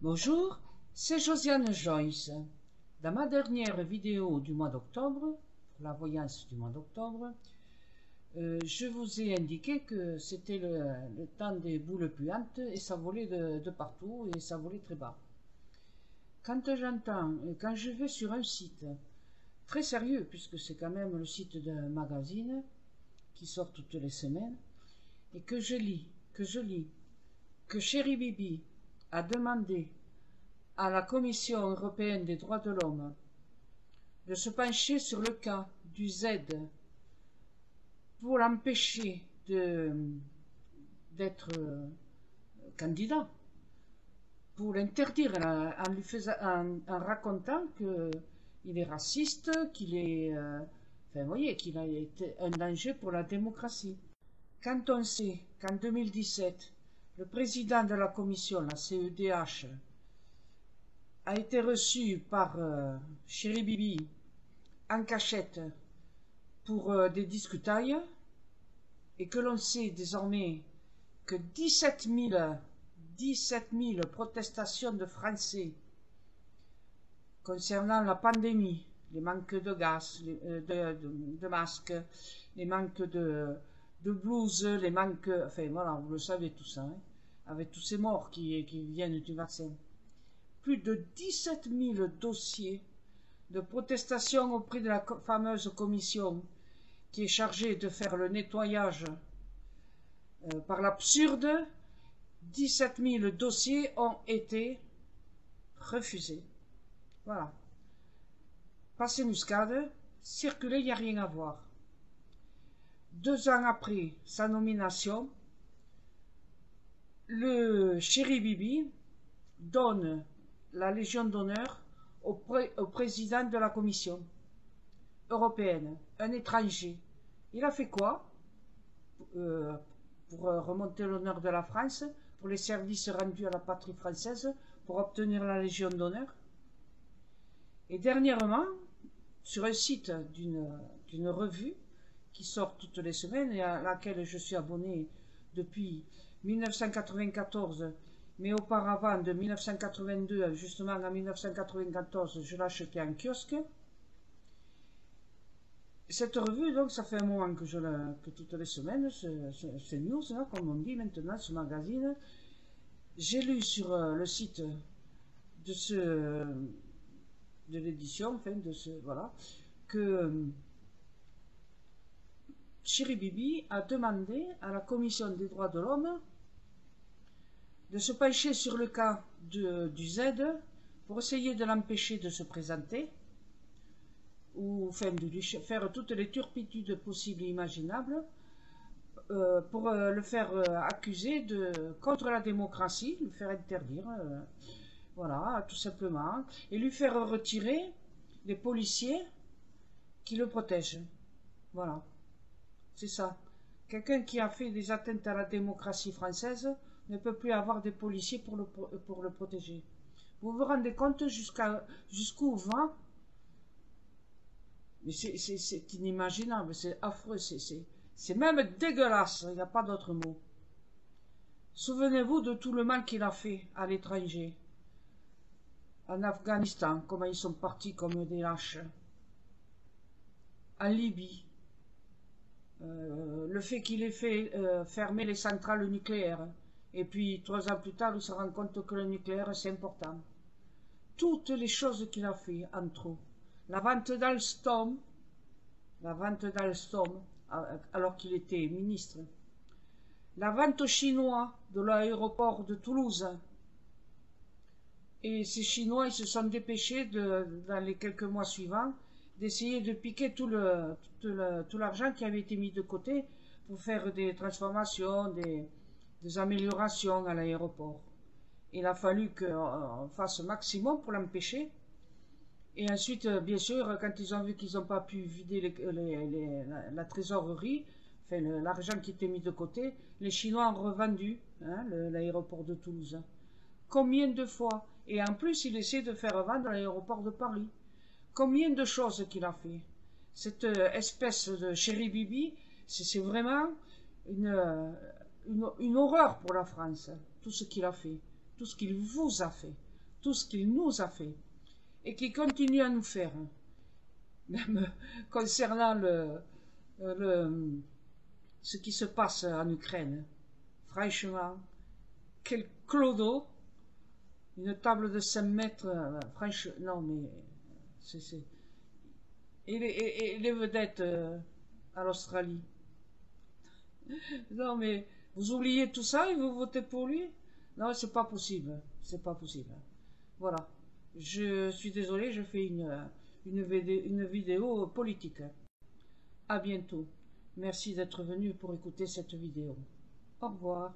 Bonjour, c'est Josiane Joyce. Dans ma dernière vidéo du mois d'octobre, pour la voyance du mois d'octobre, je vous ai indiqué que c'était le temps des boules puantes et ça volait de partout et ça volait très bas. Quand je vais sur un site très sérieux, puisque c'est quand même le site d'un magazine qui sort toutes les semaines, et que je lis que Chéri Bibi a demandé à la Commission européenne des droits de l'homme de se pencher sur le cas du Z pour l'empêcher d'être candidat, pour l'interdire en racontant qu'il est raciste, qu'il est, enfin, vous voyez, qu'il a été un danger pour la démocratie. Quand on sait qu'en 2017, le président de la commission, la CEDH, a été reçu par Chéri Bibi en cachette pour des discutailles, et que l'on sait désormais que 17 000 protestations de Français concernant la pandémie, les manques de gaz, de masques, les manques de blouses, les manques, enfin voilà, vous le savez tout ça, hein, avec tous ces morts qui viennent du vaccin. Plus de 17 000 dossiers de protestation auprès de la fameuse commission qui est chargée de faire le nettoyage par l'absurde. 17 000 dossiers ont été refusés. Voilà. Passez muscade, circuler, il n'y a rien à voir. 2 ans après sa nomination, le Chéri Bibi donne la Légion d'honneur au président de la Commission européenne, un étranger. Il a fait quoi pour remonter l'honneur de la France, pour les services rendus à la patrie française, pour obtenir la Légion d'honneur? Et dernièrement, sur un site d'une revue qui sort toutes les semaines et à laquelle je suis abonné depuis 1994, mais auparavant, de 1982 justement en 1994, je l'achetais en kiosque. Cette revue, donc, ça fait un moment que toutes les semaines, ce news, là, comme on dit maintenant, ce magazine, j'ai lu sur le site de l'édition, enfin, voilà, que Chéri Bibi a demandé à la Commission des droits de l'homme de se pencher sur le cas du Z pour essayer de l'empêcher de se présenter, ou enfin de lui faire toutes les turpitudes possibles et imaginables, pour le faire accuser contre la démocratie, le faire interdire, voilà, tout simplement, et lui faire retirer les policiers qui le protègent. Voilà, c'est ça. Quelqu'un qui a fait des atteintes à la démocratie française ne peut plus avoir des policiers pour le protéger. Vous vous rendez compte jusqu'où va? Mais c'est inimaginable, c'est affreux, c'est même dégueulasse, il n'y a pas d'autre mot. Souvenez-vous de tout le mal qu'il a fait à l'étranger. En Afghanistan, comment ils sont partis comme des lâches. En Libye. Le fait qu'il ait fait fermer les centrales nucléaires. Et puis 3 ans plus tard, il se rend compte que le nucléaire c'est important. Toutes les choses qu'il a fait en trop. La vente d'Alstom, alors qu'il était ministre. La vente aux Chinois de l'aéroport de Toulouse. Et ces Chinois, ils se sont dépêchés dans les quelques mois suivants d'essayer de piquer tout l'argent qui avait été mis de côté pour faire des transformations, des améliorations à l'aéroport. Il a fallu qu'on fasse le maximum pour l'empêcher. Et ensuite, bien sûr, quand ils ont vu qu'ils n'ont pas pu vider la trésorerie, enfin l'argent qui était mis de côté, les Chinois ont revendu l'aéroport de Toulouse. Combien de fois? Et en plus, il essaie de faire vendre l'aéroport de Paris. Combien de choses qu'il a fait? Cette espèce de Chéri Bibi, c'est vraiment une horreur pour la France. Tout ce qu'il a fait, tout ce qu'il vous a fait. tout ce qu'il nous a fait et qu'il continue à nous faire, même concernant ce qui se passe en Ukraine. Franchement, quel clodo, une table de 5 mètres, franchement, non mais, c'est... Et les vedettes à l'Australie. Non mais, vous oubliez tout ça et vous votez pour lui? Non, c'est pas possible, c'est pas possible. Voilà, je suis désolé, je fais une vidéo politique. À bientôt. Merci d'être venu pour écouter cette vidéo. Au revoir.